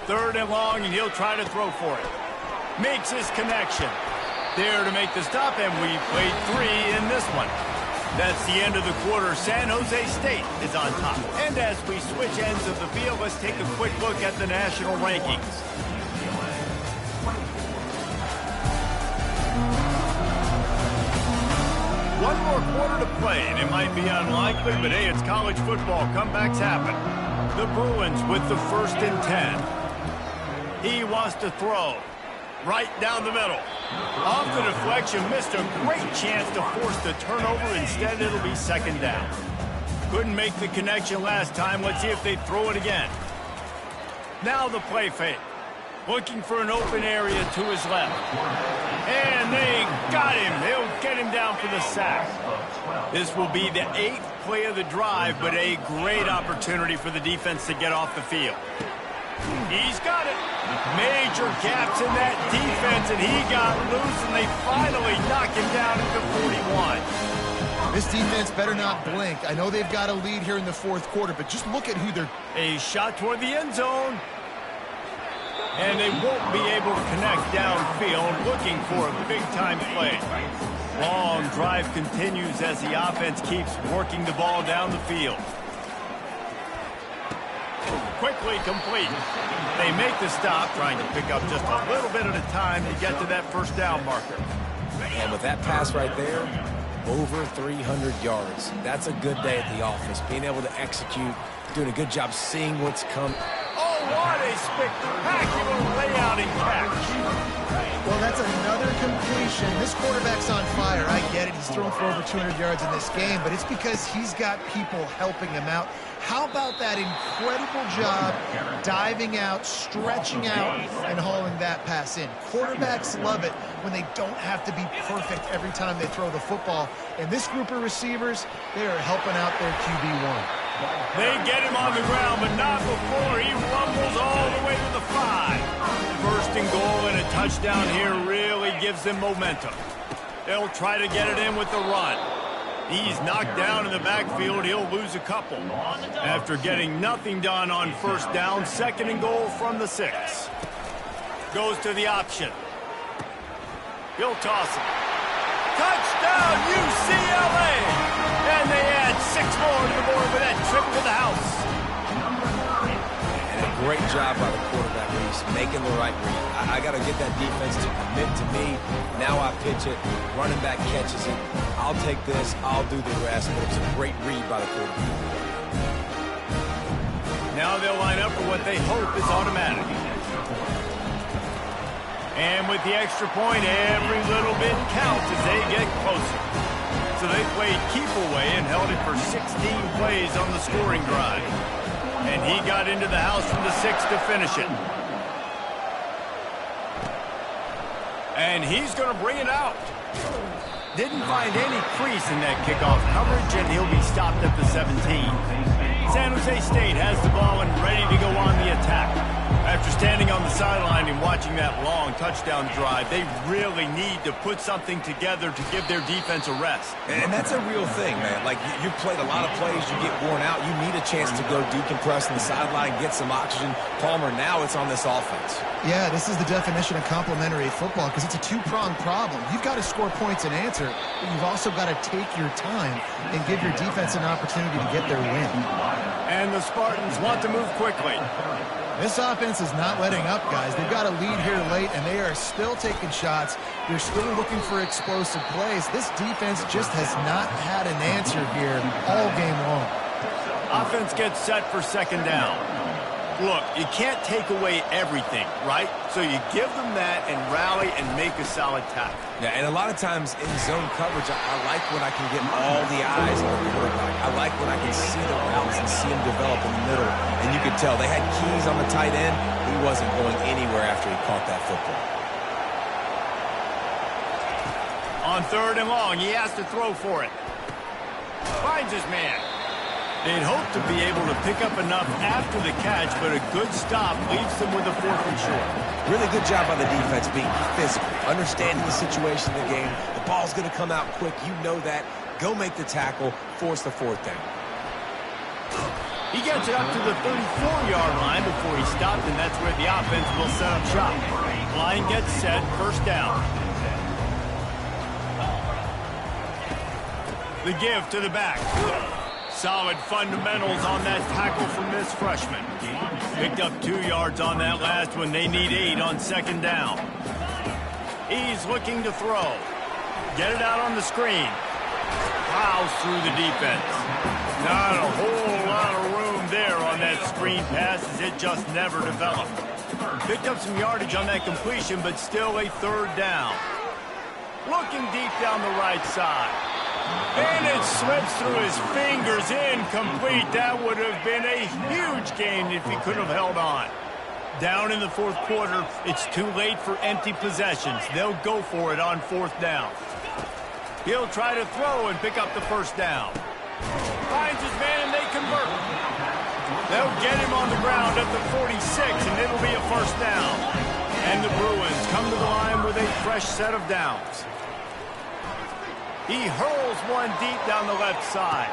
3rd and long, and he'll try to throw for it. Makes his connection. There to make the stop, and we played 3 in this one. That's the end of the quarter. San Jose State is on top. And as we switch ends of the field, let's take a quick look at the national rankings. One more quarter to play, and it might be unlikely, but hey, it's college football. Comebacks happen. The Bruins with the 1st and 10. He wants to throw. Right down the middle. Off the deflection, missed a great chance to force the turnover. Instead, it'll be 2nd down. Couldn't make the connection last time. Let's see if they throw it again. Now the play fake. Looking for an open area to his left. And they got him. They'll get him down for the sack. This will be the 8th play of the drive, but a great opportunity for the defense to get off the field. He's got it. Major gaps in that defense, and he got loose, and they finally knock him down at the 41. This defense better not blink. I know they've got a lead here in the 4th quarter, but just look at who they're... A shot toward the end zone. And they won't be able to connect downfield, looking for a big-time play. Long drive continues as the offense keeps working the ball down the field. Quickly complete. They make the stop, trying to pick up just a little bit at a time to get to that 1st down marker. And with that pass right there, over 300 yards. That's a good day at the office. Being able to execute, doing a good job seeing what's coming. What a spectacular layout and catch. Well, that's another completion. This quarterback's on fire. I get it. He's thrown for over 200 yards in this game, but it's because he's got people helping him out. How about that incredible job diving out, stretching out, and hauling that pass in? Quarterbacks love it when they don't have to be perfect every time they throw the football. And this group of receivers, they are helping out their QB1. They get him on the ground, but not before he rumbles all the way to the 5. 1st and goal, and a touchdown here really gives them momentum. They'll try to get it in with the run. He's knocked down in the backfield. He'll lose a couple. After getting nothing done on 1st down, 2nd and goal from the 6. Goes to the option. He'll toss it. Touchdown, UCLA! And they add 6 more to the board with that trip to the house. And a Great job by the quarterback, Reese, making the right read. I got to get that defense to commit to me. Now I pitch it. Running back catches it. I'll take this. I'll do the rest. But it's a great read by the quarterback. Now they'll line up for what they hope is automatic. And with the extra point, every little bit counts as they get closer. So they played keep away and held it for 16 plays on the scoring drive. And he got into the house from the 6 to finish it. And he's going to bring it out. Didn't find any crease in that kickoff coverage, and he'll be stopped at the 17. San Jose State has the ball and ready to go on the attack. After standing on the sideline and watching that long touchdown drive, they really need to put something together to give their defense a rest. And that's a real thing, man. Like, you've played a lot of plays, you get worn out, you need a chance to go decompress on the sideline, get some oxygen. Palmer, now it's on this offense. Yeah, this is the definition of complementary football because it's a two-pronged problem. You've got to score points and answer, but you've also got to take your time and give your defense an opportunity to get their win. And the Spartans want to move quickly. This offense is not letting up, guys. They've got a lead here late, and they are still taking shots. They're still looking for explosive plays. This defense just has not had an answer here all game long. Offense gets set for second down. Look, you can't take away everything, right? So you give them that and rally and make a solid tackle. Yeah, and a lot of times in zone coverage, I like when I can get all the eyes on the quarterback. I like when I can see the routes and see them develop in the middle. And you could tell they had keys on the tight end. He wasn't going anywhere after he caught that football. On third and long, he has to throw for it. Finds his man. They'd hope to be able to pick up enough after the catch, but a good stop leaves them with a 4th and short. Really good job by the defense being physical, understanding the situation in the game. The ball's going to come out quick. You know that. Go make the tackle, force the 4th down. He gets it up to the 34-yard line before he stopped, and that's where the offense will set up shop. Line gets set, first down. The give to the back. Solid fundamentals on that tackle from this freshman. Picked up 2 yards on that last one. They need 8 on second down. He's looking to throw. Get it out on the screen. Plows through the defense. Not a whole lot of room there on that screen pass as it just never developed. Picked up some yardage on that completion, but still a 3rd down. Looking deep down the right side. And it slips through his fingers, incomplete. That would have been a huge gain if he could have held on. Down in the 4th quarter, it's too late for empty possessions. They'll go for it on 4th down. He'll try to throw and pick up the 1st down. Finds his man and they convert. They'll get him on the ground at the 46, and it'll be a 1st down. And the Bruins come to the line with a fresh set of downs. He hurls one deep down the left side.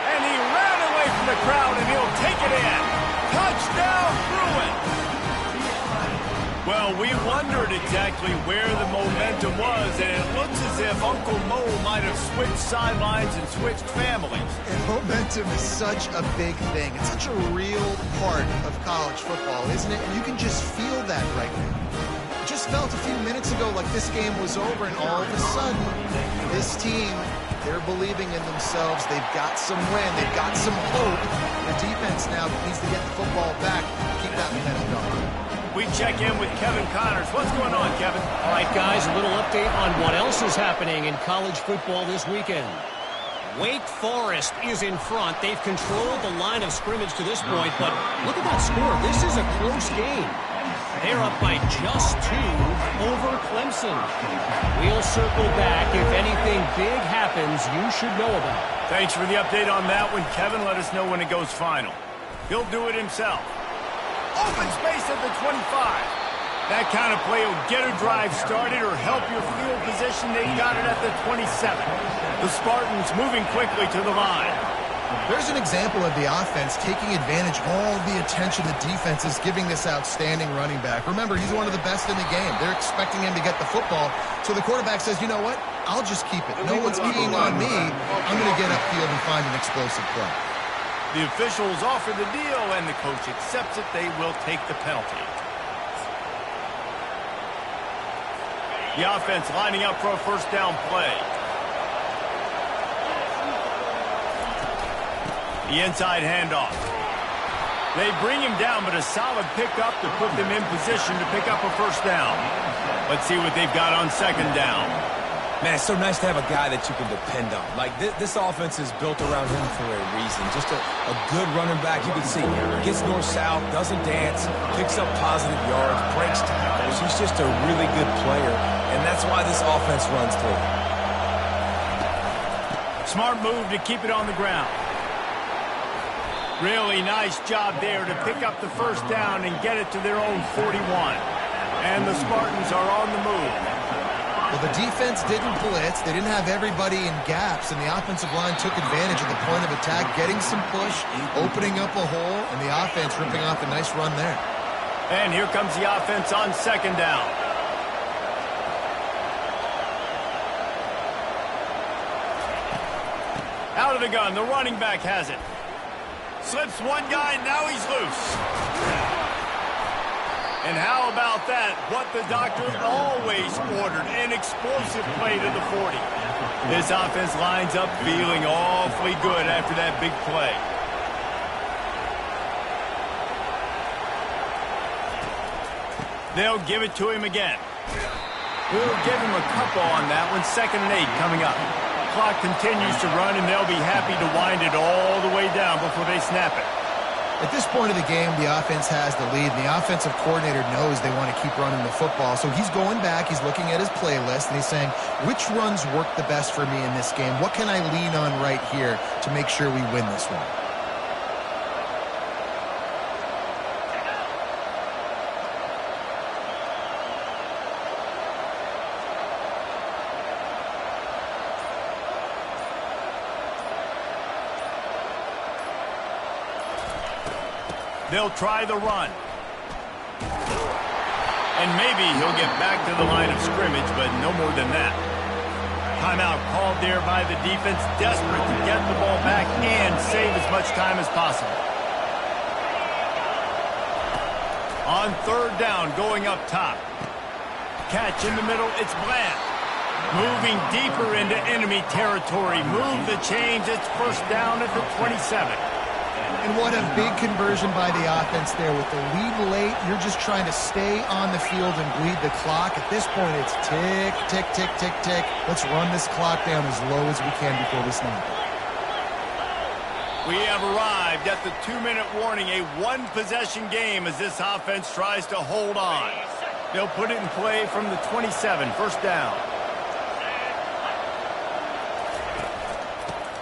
And he ran away from the crowd, and he'll take it in. Touchdown, Bruins! Well, we wondered exactly where the momentum was, and it looks as if Uncle Mo might have switched sidelines and switched families. And momentum is such a big thing. It's such a real part of college football, isn't it? And you can just feel that right now. Just felt a few minutes ago like this game was over, and all of a sudden, this team, they're believing in themselves. They've got some win. They've got some hope. The defense now needs to get the football back, keep that momentum going. We check in with Kevin Connors. What's going on, Kevin? All right, guys, a little update on what else is happening in college football this weekend. Wake Forest is in front. They've controlled the line of scrimmage to this point, but look at that score. This is a close game. They're up by just 2 over Clemson. We'll circle back. If anything big happens, you should know about it. Thanks for the update on that one, Kevin. Let us know when it goes final. He'll do it himself. Open space at the 25. That kind of play will get a drive started or help your field position. They've got it at the 27. The Spartans moving quickly to the line. There's an example of the offense taking advantage of all the attention the defense is giving this outstanding running back. Remember, he's one of the best in the game. They're expecting him to get the football. So the quarterback says, you know what? I'll just keep it. No one's keying on me. I'm going to get upfield and find an explosive play. The officials offer the deal, and the coach accepts it. They will take the penalty. The offense lining up for a first down play. The inside handoff. They bring him down, but a solid pickup to put them in position to pick up a first down. Let's see what they've got on second down. Man, it's so nice to have a guy that you can depend on. Like, this offense is built around him for a reason. Just a good running back. You can see gets north-south, doesn't dance, picks up positive yards, breaks tackles. He's just a really good player, and that's why this offense runs through. Smart move to keep it on the ground. Really nice job there to pick up the first down and get it to their own 41. And the Spartans are on the move. Well, the defense didn't blitz. They didn't have everybody in gaps, and the offensive line took advantage of the point of attack, getting some push, opening up a hole, and the offense ripping off a nice run there. And here comes the offense on second down. Out of the gun, the running back has it. Slips one guy, now he's loose. And how about that? What the doctor always ordered, an explosive play to the 40. This offense lines up feeling awfully good after that big play. They'll give it to him again. We'll give him a couple on that one. 2nd and 8 coming up. Clock continues to run, and they'll be happy to wind it all the way down before they snap it. At this point of the game, the offense has the lead, and the offensive coordinator knows they want to keep running the football. So he's going back, he's looking at his playlist, and he's saying, which runs work the best for me in this game? What can I lean on right here to make sure we win this one? They'll try the run. And maybe he'll get back to the line of scrimmage, but no more than that. Timeout called there by the defense, desperate to get the ball back and save as much time as possible. On 3rd down, going up top. Catch in the middle, it's Bland. Moving deeper into enemy territory. Move the chains, it's first down at the 27. And what a big conversion by the offense there. With the lead late, you're just trying to stay on the field and bleed the clock. At this point, it's tick, tick, tick, tick, tick. Let's run this clock down as low as we can before we snap it. We have arrived at the 2-minute warning, a one-possession game as this offense tries to hold on. They'll put it in play from the 27, first down.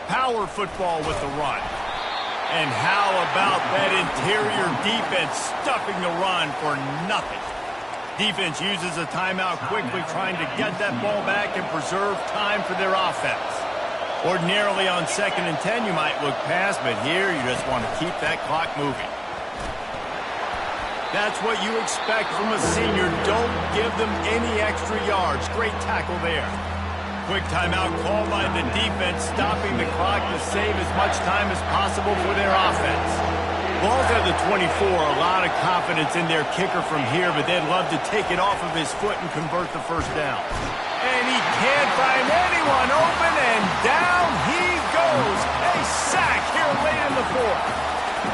Power football with the run. And how about that interior defense stuffing the run for nothing? Defense uses a timeout quickly, trying to get that ball back and preserve time for their offense. Ordinarily on 2nd and 10, you might look past, but here you just want to keep that clock moving. That's what you expect from a senior. Don't give them any extra yards. Great tackle there. Quick timeout called by the defense, stopping the clock to save as much time as possible for their offense. Ball's at the 24, a lot of confidence in their kicker from here, but they'd love to take it off of his foot and convert the first down. And he can't find anyone open, and down he goes. A sack here late in the 4th.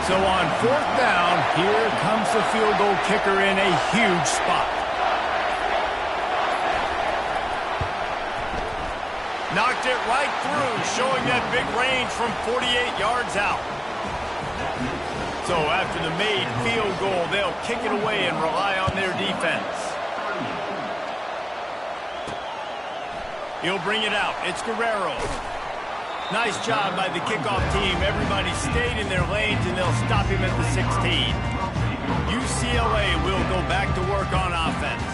So on 4th down, here comes the field goal kicker in a huge spot. Knocked it right through, showing that big range from 48 yards out. So after the made field goal, they'll kick it away and rely on their defense. He'll bring it out. It's Guerrero. Nice job by the kickoff team. Everybody stayed in their lanes, and they'll stop him at the 16. UCLA will go back to work on offense.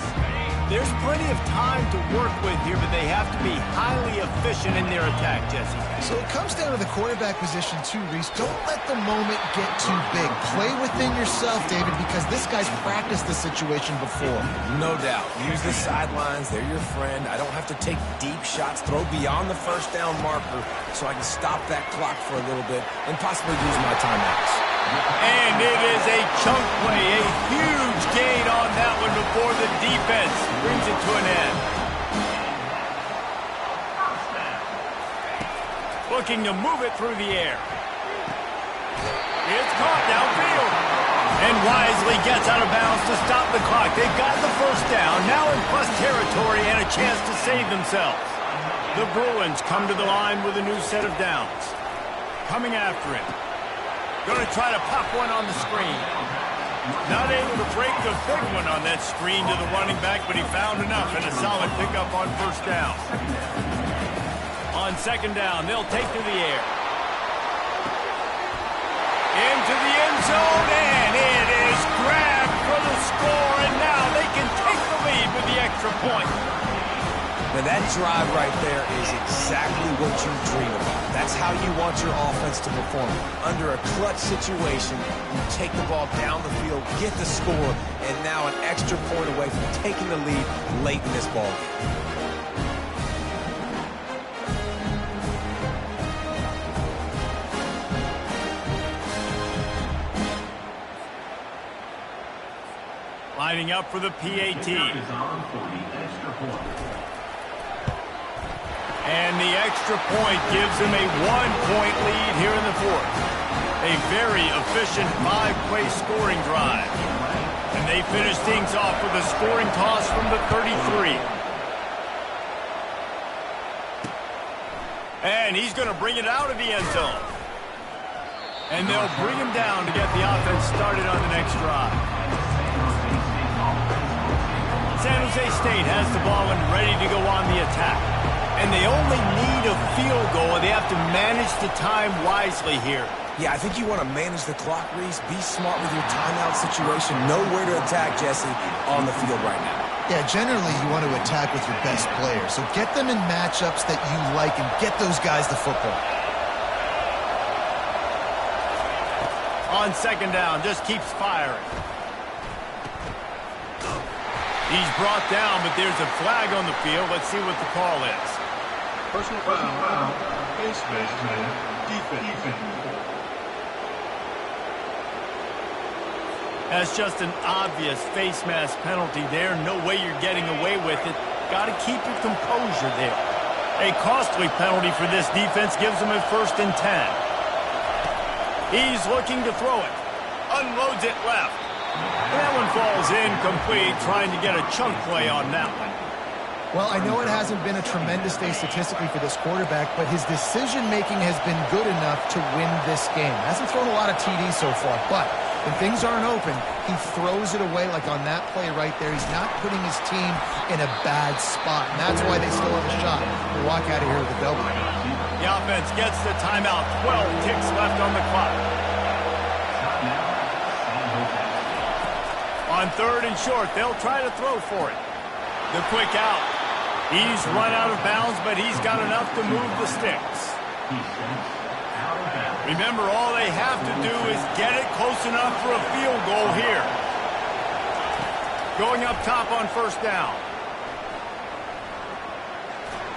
There's plenty of time to work with here, but they have to be highly efficient in their attack, Jesse. So it comes down to the quarterback position too, Reese. Don't let the moment get too big. Play within yourself, David, because this guy's practiced the situation before. No doubt. Use the sidelines. They're your friend. I don't have to take deep shots, throw beyond the first down marker so I can stop that clock for a little bit and possibly use my timeouts. And it is a chunk play, a huge gain on that one before the defense brings it to an end. Looking to move it through the air. It's caught downfield. And wisely gets out of bounds to stop the clock. They've got the first down, now in plus territory and a chance to save themselves. The Bruins come to the line with a new set of downs. Coming after him. Going to try to pop one on the screen. Not able to break the big one on that screen to the running back, but he found enough and a solid pickup on first down. On second down, they'll take to the air. Into the end zone, and it is grabbed for the score, and now they can take the lead with the extra point. Now that drive right there is exactly what you dream about. That's how you want your offense to perform. Under a clutch situation, you take the ball down the field, get the score, and now an extra point away from taking the lead late in this ball game. Lining up for the PAT. And the extra point gives them a 1-point lead here in the fourth. A very efficient 5-play scoring drive. And they finish things off with a scoring toss from the 33. And he's going to bring it out of the end zone. And they'll bring him down to get the offense started on the next drive. San Jose State has the ball and ready to go on the attack. And they only need a field goal, and they have to manage the time wisely here. Yeah, I think you want to manage the clock, Reese. Be smart with your timeout situation. Know where to attack, Jesse, on the field right now. Yeah, generally you want to attack with your best players. So get them in matchups that you like and get those guys the football. On second down, just keeps firing. He's brought down, but there's a flag on the field. Let's see what the call is. Personal foul, face mask, defense. That's just an obvious face mask penalty there. No way you're getting away with it. Got to keep your composure there. A costly penalty for this defense gives them a 1st and 10. He's looking to throw it. Unloads it left. That one falls incomplete, trying to get a chunk play on that one. Well, I know it hasn't been a tremendous day statistically for this quarterback, but his decision-making has been good enough to win this game. Hasn't thrown a lot of TDs so far, but when things aren't open, he throws it away like on that play right there. He's not putting his team in a bad spot, and that's why they still have a shot to walk out of here with a W. The offense gets the timeout. 12 ticks left on the clock. On 3rd and short, they'll try to throw for it. The quick out. He's run out of bounds, but he's got enough to move the sticks. Remember, all they have to do is get it close enough for a field goal here. Going up top on 1st down.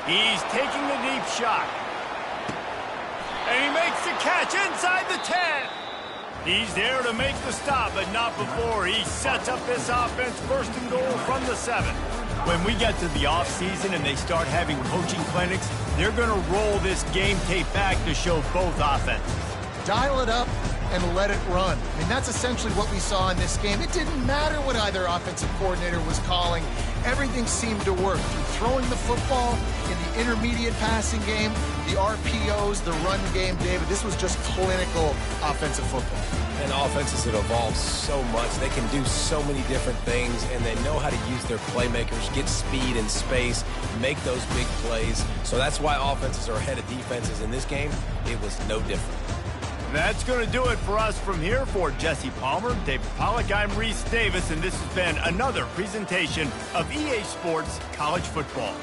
He's taking the deep shot. And he makes the catch inside the 10. He's there to make the stop, but not before he sets up this offense 1st and goal from the 7. When we get to the offseason and they start having coaching clinics, they're going to roll this game tape back to show both offenses. Dial it up and let it run. I mean, that's essentially what we saw in this game. It didn't matter what either offensive coordinator was calling. Everything seemed to work. Through throwing the football in the intermediate passing game, the RPOs, the run game, David, this was just clinical offensive football. And offenses have evolved so much. They can do so many different things, and they know how to use their playmakers, get speed and space, make those big plays. So that's why offenses are ahead of defenses in this game. It was no different. That's going to do it for us from here. For Jesse Palmer, David Pollack, I'm Reese Davis, and this has been another presentation of EA Sports College Football.